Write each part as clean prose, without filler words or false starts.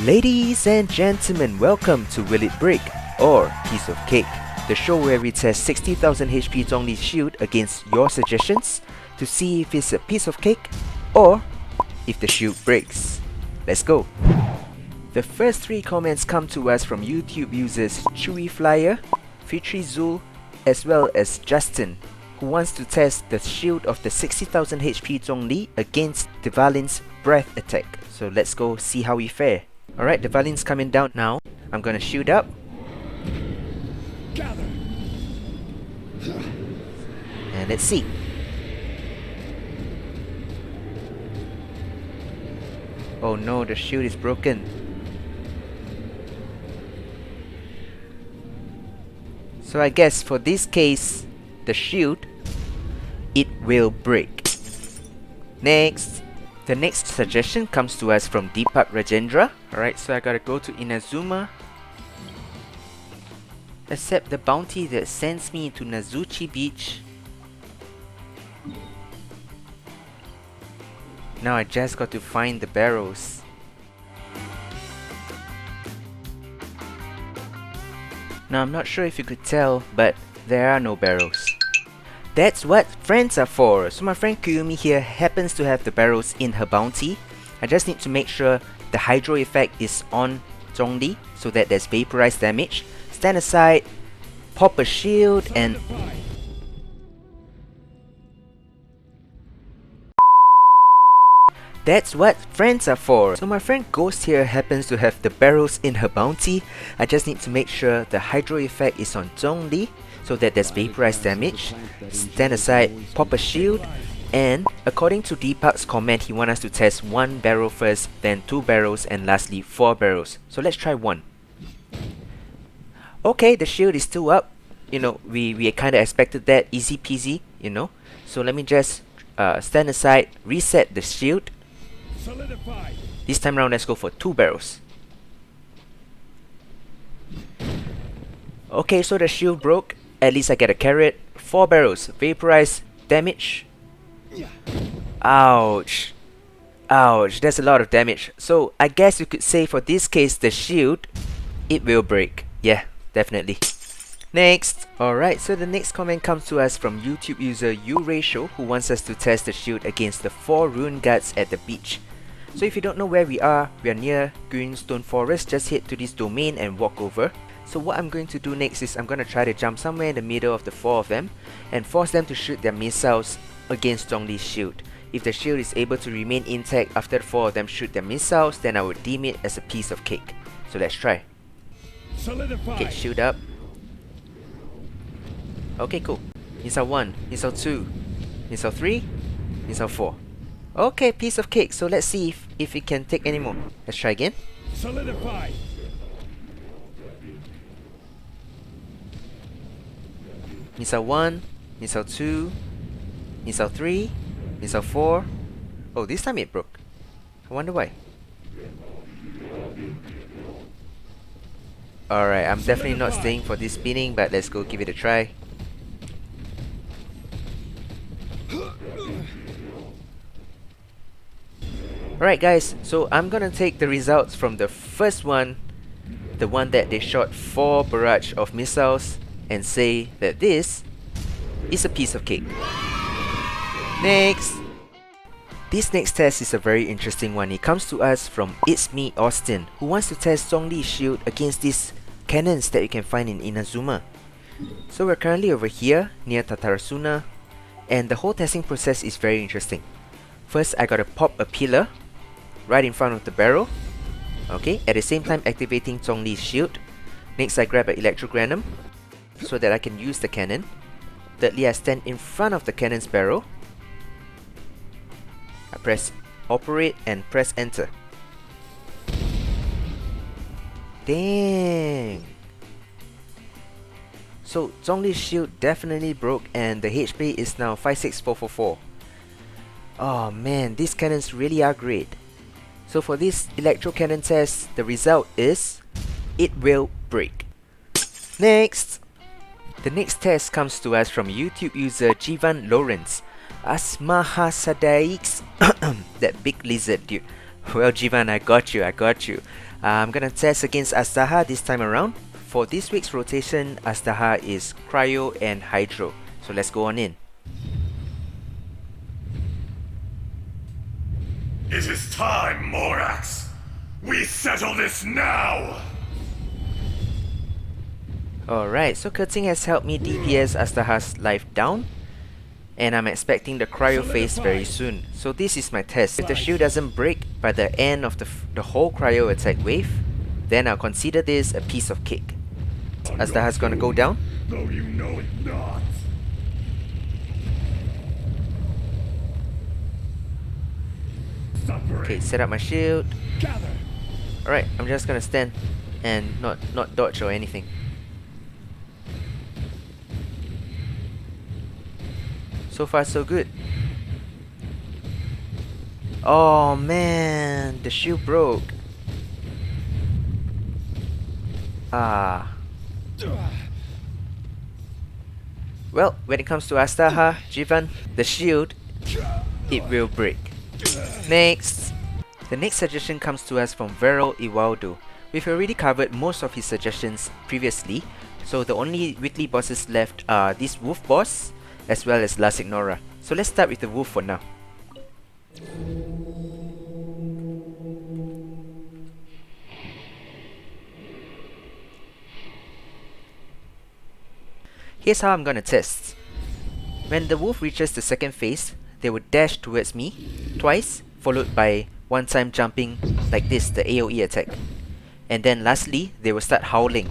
Ladies and gentlemen, welcome to Will It Break or Piece of Cake, the show where we test 60,000 HP Zhongli's shield against your suggestions to see if it's a piece of cake or if the shield breaks. Let's go! The first three comments come to us from YouTube users Chewy Flyer, Fitri Zul, as well as Justin, who wants to test the shield of the 60,000 HP Zhongli against Dvalin's breath attack. So let's go see how we fare. Alright, Dvalin's coming down now. I'm gonna shoot up. Gather. And let's see. Oh no, the shield is broken. So I guess for this case, the shield, it will break. Next. The next suggestion comes to us from Deepak Rajendra. Alright, so I gotta go to Inazuma. Accept the bounty that sends me to Nazuchi Beach. Now I just got to find the barrels. Now I'm not sure if you could tell, but there are no barrels. That's what friends are for. So my friend Kuyumi here happens to have the barrels in her bounty. I just need to make sure the hydro effect is on Zhongli so that there's vaporized damage. Stand aside, pop a shield and... That's what friends are for. So my friend Ghost here happens to have the barrels in her bounty. I just need to make sure the hydro effect is on Zhongli so that there's vaporized damage. Stand aside, pop a shield, and according to Deepak's comment, he wants us to test 1 barrel first, then 2 barrels, and lastly 4 barrels. So let's try 1. Okay, the shield is still up. You know, we kinda expected that, easy peasy, you know. So let me just stand aside, reset the shield. Solidify. This time around, let's go for 2 barrels. Okay, so the shield broke. At least I get a carrot. 4 barrels. Vaporize. Damage. Ouch. Ouch. That's a lot of damage. So I guess you could say for this case, the shield, it will break. Yeah, definitely. Next. Alright, so the next comment comes to us from YouTube user uRatio, who wants us to test the shield against the 4 rune guards at the beach. So if you don't know where we are near Greenstone Forest. Just head to this domain and walk over. So what I'm going to do next is I'm going to try to jump somewhere in the middle of the 4 of them and force them to shoot their missiles against Zhongli's shield. If the shield is able to remain intact after the 4 of them shoot their missiles, then I would deem it as a piece of cake. So let's try. Solidify. Okay, shoot up. Okay, cool. Missile 1, Missile 2, Missile 3, Missile 4. Okay, piece of cake. So let's see if it can take any more. Let's try again. Solidify. Missile 1, Missile 2, Missile 3, Missile 4. Oh, this time it broke. I wonder why. Alright, I'm definitely not staying for this spinning, but let's go give it a try. Alright guys, so I'm gonna take the results from the first one, the one that they shot 4 barrage of missiles, and say that this is a piece of cake. Next! This next test is a very interesting one. It comes to us from It's Me Austin, who wants to test Zhongli's shield against these cannons that you can find in Inazuma. So we're currently over here near Tatarasuna, and the whole testing process is very interesting. First, I gotta pop a pillar right in front of the barrel. Okay, at the same time activating Zhongli's shield. Next, I grab an electrogranum so that I can use the cannon. Thirdly, I stand in front of the cannon's barrel. I press operate and press enter. Dang! So Zhongli's shield definitely broke and the HP is now 56444. Oh man, these cannons really are great. So for this electro cannon test, the result is it will break. Next! The next test comes to us from YouTube user Jivan Lawrence. Azhdaha Sadaix. That big lizard dude. Well Jivan, I got you. I'm gonna test against Azhdaha this time around. For this week's rotation, Azhdaha is Cryo and Hydro. So let's go on in. It is time, Morax! We settle this now! Alright, so Kurtzing has helped me DPS Azhdaha's life down. And I'm expecting the Cryo phase very soon. So this is my test. If the shield doesn't break by the end of the whole Cryo attack wave, then I'll consider this a piece of cake. Azhdaha's gonna go down. Though you know it not. Okay, set up my shield. Gather. Alright, I'm just gonna stand and not dodge or anything. So far so good. Oh man, the shield broke. Ah. Well, when it comes to Azhdaha, Jivan, the shield, it will break. Next! The next suggestion comes to us from Veral Iwaldo. We've already covered most of his suggestions previously, so the only weekly bosses left are this wolf boss, as well as La Signora. So let's start with the wolf for now. Here's how I'm gonna test. When the wolf reaches the second phase, they will dash towards me twice, followed by one time jumping like this, the AoE attack. And then lastly, they will start howling.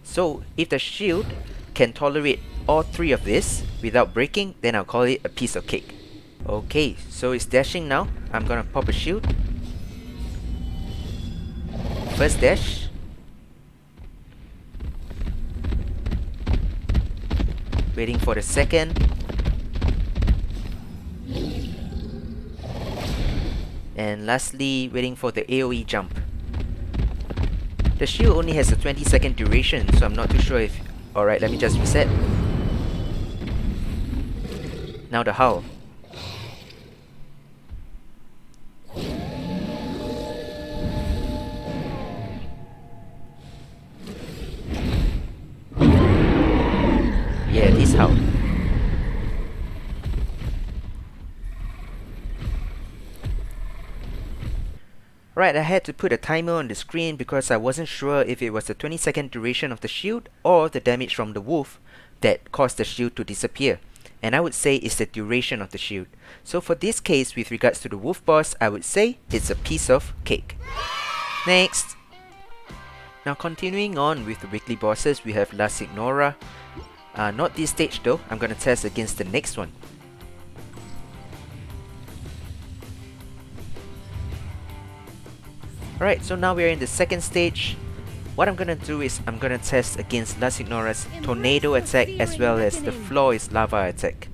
So if the shield can tolerate all three of this without breaking, then I'll call it a piece of cake. Okay, so it's dashing now. I'm gonna pop a shield. First dash. Waiting for the second. And lastly, waiting for the AoE jump. The shield only has a 20-second duration, so I'm not too sure if... Alright, let me just reset. Now the howl. Yeah, this howl. Right, I had to put a timer on the screen because I wasn't sure if it was the 20-second duration of the shield or the damage from the wolf that caused the shield to disappear. And I would say it's the duration of the shield. So for this case, with regards to the wolf boss, I would say it's a piece of cake. Next! Now continuing on with the weekly bosses, we have La Signora. Not this stage though, I'm gonna test against the next one. Alright, so now we're in the second stage. What I'm gonna do is I'm gonna test against La Signora's tornado attack as well as the floor is lava attack.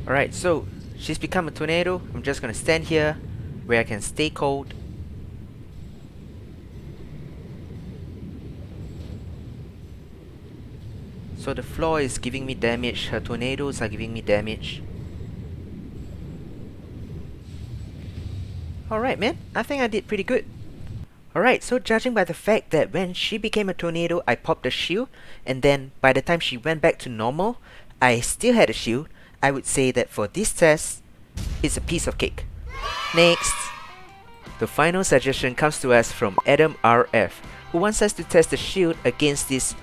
Alright, so she's become a tornado. I'm just gonna stand here where I can stay cold. So the floor is giving me damage, her tornadoes are giving me damage. Alright man, I think I did pretty good. Alright, so judging by the fact that when she became a tornado, I popped a shield, and then by the time she went back to normal, I still had a shield, I would say that for this test, it's a piece of cake. Next! The final suggestion comes to us from Adam RF, who wants us to test the shield against these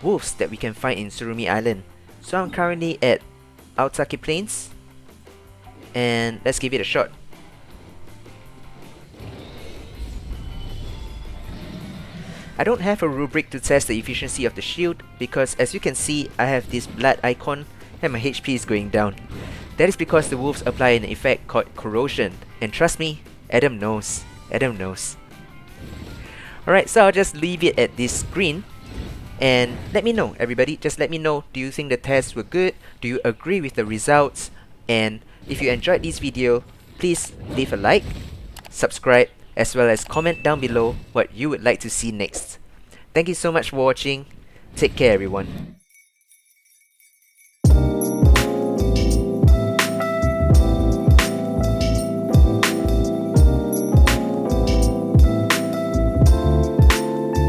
wolves that we can find in Tsurumi Island. So I'm currently at Aotaki Plains, and let's give it a shot. I don't have a rubric to test the efficiency of the shield because as you can see, I have this blood icon and my HP is going down. That is because the wolves apply an effect called corrosion, and trust me, Adam knows. Adam knows. Alright, so I'll just leave it at this screen. And let me know, everybody, just let me know, do you think the tests were good? Do you agree with the results? And if you enjoyed this video, please leave a like, subscribe, as well as comment down below what you would like to see next. Thank you so much for watching. Take care everyone.